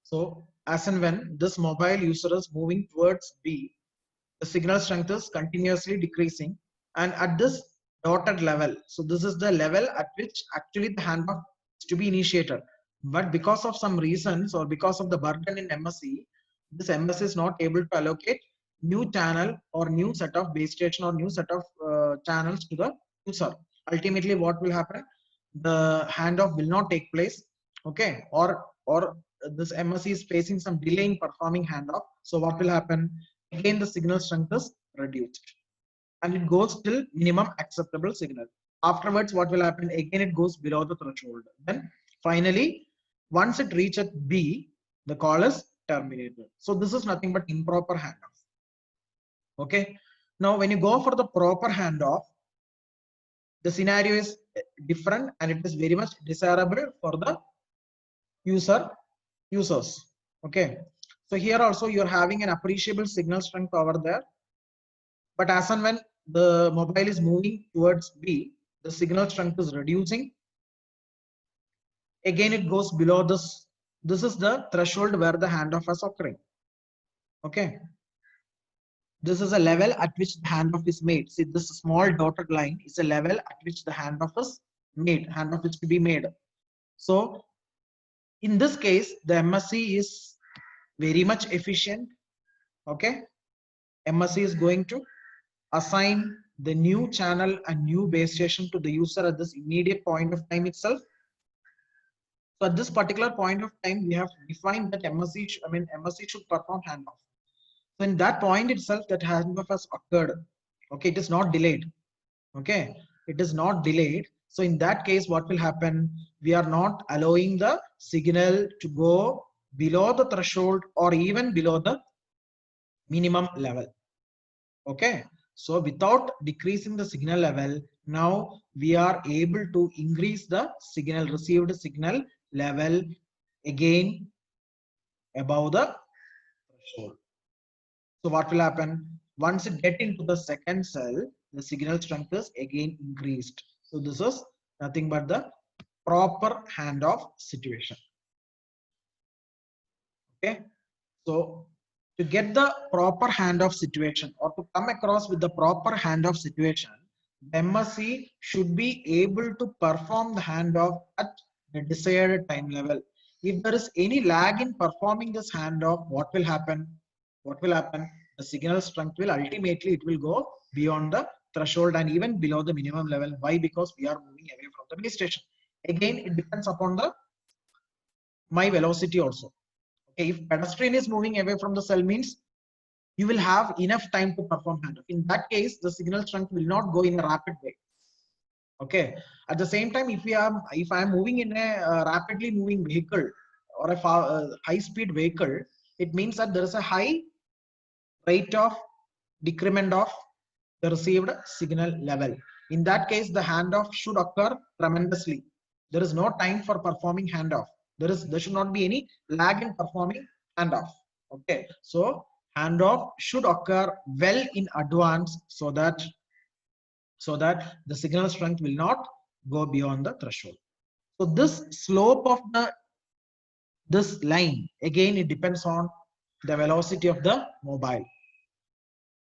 So as and when this mobile user is moving towards B, the signal strength is continuously decreasing, and at this dotted level, so this is the level at which actually the handoff is to be initiated, but because of some reasons or because of the burden in MSC, this MSC is not able to allocate new channel or new set of base station or new set of channels to the user. Ultimately what will happen, the handoff will not take place, okay, or this MSC is facing some delay in performing handoff. So what will happen, again the signal strength is reduced and it goes till minimum acceptable signal. Afterwards what will happen, again it goes below the threshold. Then finally once it reaches B, the call is terminated. So this is nothing but improper handoff. Okay, now when you go for the proper handoff, the scenario is different and it is very much desirable for the users. Okay, so here also you are having an appreciable signal strength over there, but as and when the mobile is moving towards B, the signal strength is reducing. Again it goes below this. This is the threshold where the handoff is occurring. Okay, this is a level at which the handoff is made. See, this small dotted line is a level at which the handoff is made, handoff is to be made. So in this case the MSC is very much efficient. Okay, MSC is going to assign the new channel and new base station to the user at this immediate point of time itself. So at this particular point of time, we have defined that MSC, MSC should perform handoff. So in that point itself, that handoff has occurred. Okay, it is not delayed. Okay, it is not delayed. So in that case, what will happen? We are not allowing the signal to go below the threshold or even below the minimum level. Okay, so without decreasing the signal level, now we are able to increase the signal, received signal level again above the threshold. So what will happen? Once it get into the second cell, the signal strength is again increased. So this is nothing but the proper handoff situation. Okay, so to get the proper handoff situation or to come across with the proper handoff situation, the MSC should be able to perform the handoff at the desired time level. If there is any lag in performing this handoff, what will happen? What will happen? The signal strength will ultimately, it will go beyond the threshold and even below the minimum level. Why? Because we are moving away from the base station. Again, it depends upon the my velocity also. Okay, if pedestrian is moving away from the cell means you will have enough time to perform handoff. In that case, the signal strength will not go in a rapid way. Okay. At the same time, if I am moving in a rapidly moving vehicle or a high-speed vehicle, it means that there is a high rate of decrement of the received signal level. In that case, the handoff should occur tremendously. There is no time for performing handoff. There should not be any lag in performing handoff. Okay, so handoff should occur well in advance so that the signal strength will not go beyond the threshold. So this slope of this line, again it depends on the velocity of the mobile.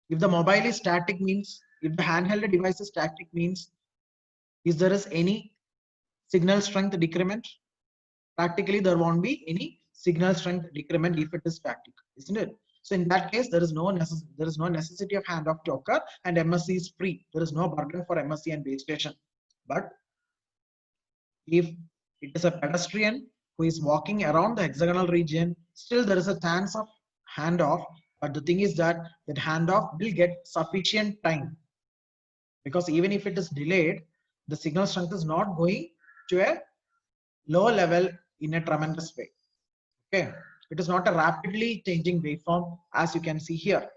If the mobile is static means, if the handheld device is static means, if there is any signal strength decrement, practically there won't be any signal strength decrement if it is static, isn't it? So in that case, there is no necessity of handoff to occur and MSC is free. There is no burden for MSC and base station. But if it is a pedestrian who is walking around the hexagonal region, still there is a chance of handoff. But the thing is that handoff will get sufficient time, because even if it is delayed, the signal strength is not going to a low level in a tremendous way. Okay, it is not a rapidly changing waveform as you can see here.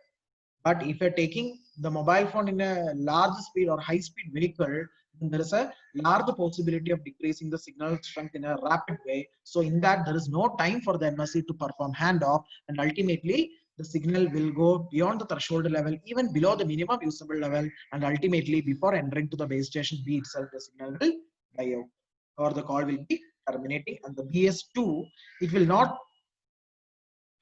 But if you're taking the mobile phone in a large speed or high speed vehicle, then there is a large possibility of decreasing the signal strength in a rapid way. So in that, there is no time for the MSC to perform handoff, and ultimately the signal will go beyond the threshold level, even below the minimum usable level, and ultimately before entering to the base station B itself, the signal will die out or the call will be terminating, and the BS2, it will not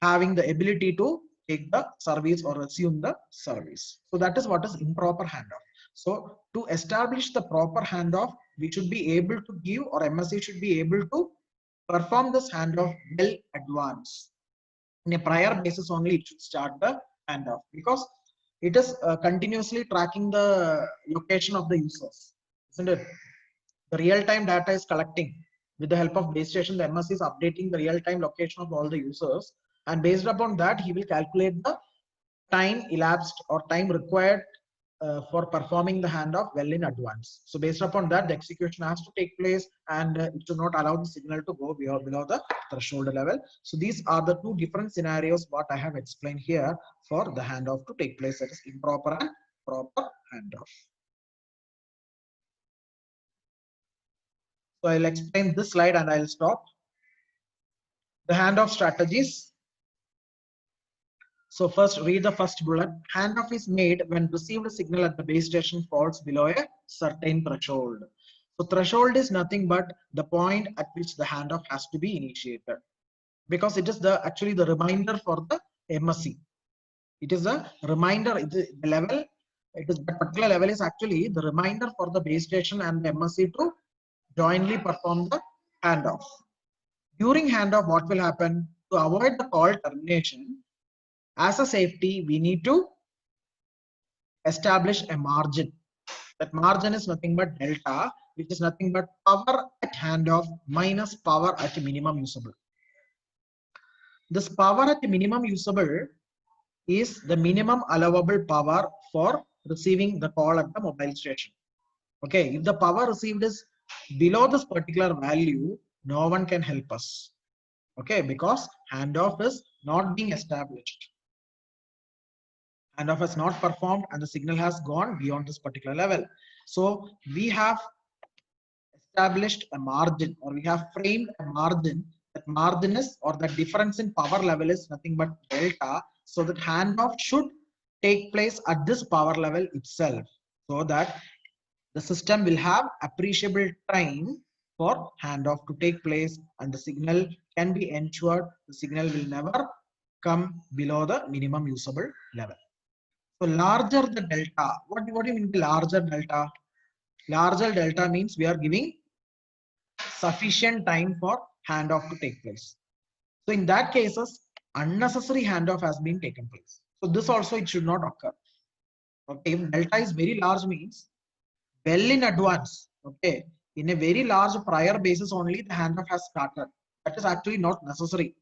having the ability to take the service or assume the service. So that is what is improper handoff. So to establish the proper handoff, we should be able to give, or MSC should be able to perform this handoff well advanced. In a prior basis only it should start the handoff, because it is continuously tracking the location of the users, isn't it? The real-time data is collecting with the help of base station. The MS is updating the real-time location of all the users, and based upon that he will calculate the time elapsed or time required for performing the handoff well in advance. So based upon that, the execution has to take place, and it should not allow the signal to go below the threshold level. So these are the two different scenarios what I have explained here for the handoff to take place, that is improper and proper handoff. So I'll explain this slide and I'll stop. The handoff strategies. So first, read the first bullet. Handoff is made when received signal at the base station falls below a certain threshold. So threshold is nothing but the point at which the handoff has to be initiated, because it is actually the reminder for the MSC. It is a reminder. The level, it is that particular level is actually the reminder for the base station and the MSC to jointly perform the handoff. During handoff, what will happen? To avoid the call termination, as a safety, we need to establish a margin. That margin is nothing but delta, which is nothing but power at handoff minus power at minimum usable. This power at minimum usable is the minimum allowable power for receiving the call at the mobile station. Okay, if the power received is below this particular value, no one can help us. Okay, because handoff is not being established. Handoff has not performed and the signal has gone beyond this particular level. So we have established a margin, or we have framed a margin. That margin is, or the difference in power level is nothing but delta. So that handoff should take place at this power level itself, so that the system will have appreciable time for handoff to take place, and the signal can be ensured the signal will never come below the minimum usable level. So larger the delta, what do you mean by larger delta? Larger delta means we are giving sufficient time for handoff to take place. So in that cases, unnecessary handoff has been taken place. So this also it should not occur. Okay, if delta is very large means well in advance. Okay, in a very large prior basis only the handoff has started. That is actually not necessary.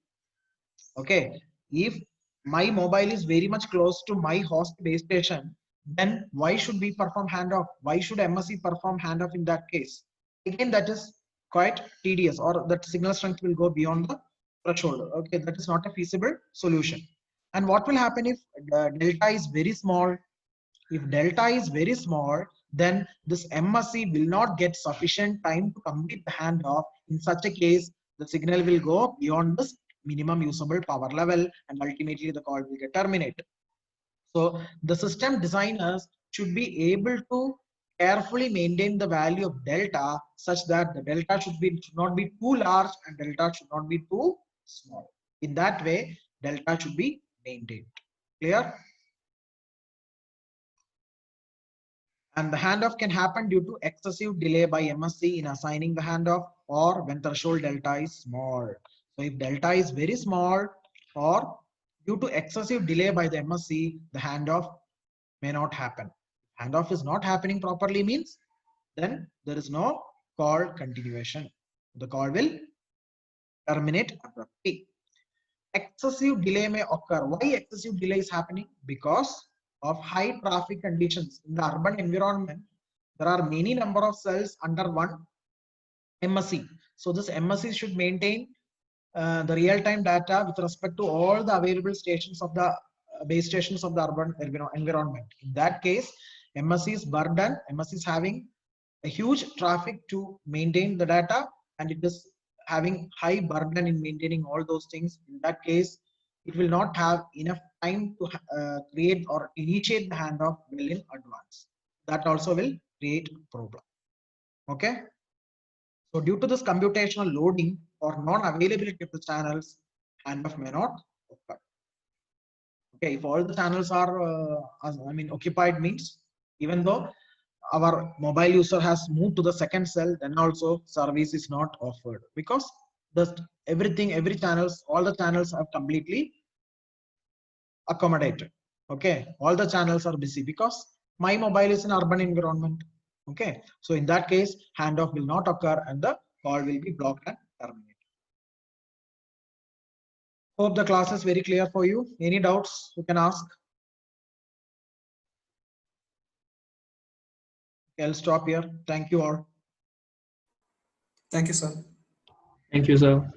Okay, if my mobile is very much close to my host base station, then why should we perform handoff? Why should MSC perform handoff in that case? Again, that is quite tedious, or that signal strength will go beyond the threshold. Okay, that is not a feasible solution. And what will happen if delta is very small? If delta is very small, then this MSC will not get sufficient time to complete the handoff. In such a case, the signal will go beyond this minimum usable power level, and ultimately the call will get terminated. So the system designers should be able to carefully maintain the value of delta such that the delta should not be too large and delta should not be too small. In that way, delta should be maintained. Clear? And the handoff can happen due to excessive delay by MSC in assigning the handoff, or when threshold delta is small. So if delta is very small, or due to excessive delay by the MSC, the handoff may not happen. Handoff is not happening properly means then there is no call continuation. The call will terminate abruptly. Excessive delay may occur. Why excessive delay is happening? Because of high traffic conditions in the urban environment. There are many number of cells under one MSC. So this MSC should maintain the real-time data with respect to all the available stations of the base stations of the urban environment. In that case, MSC is burdened. MSC is having a huge traffic to maintain the data, and it is having high burden in maintaining all those things. In that case, it will not have enough time to create or initiate the handoff well in advance. That also will create a problem. Okay. So due to this computational loading or non-availability of the channels, handoff may not occur. Okay, if all the channels are occupied, means even though our mobile user has moved to the second cell, then also service is not offered, because the every channels, all the channels are completely accommodated. Okay, all the channels are busy because my mobile is in urban environment. Okay, so in that case, handoff will not occur and the call will be blocked and terminated. Hope the class is very clear for you. Any doubts you can ask? I'll stop here. Thank you all. Thank you, sir. Thank you, sir.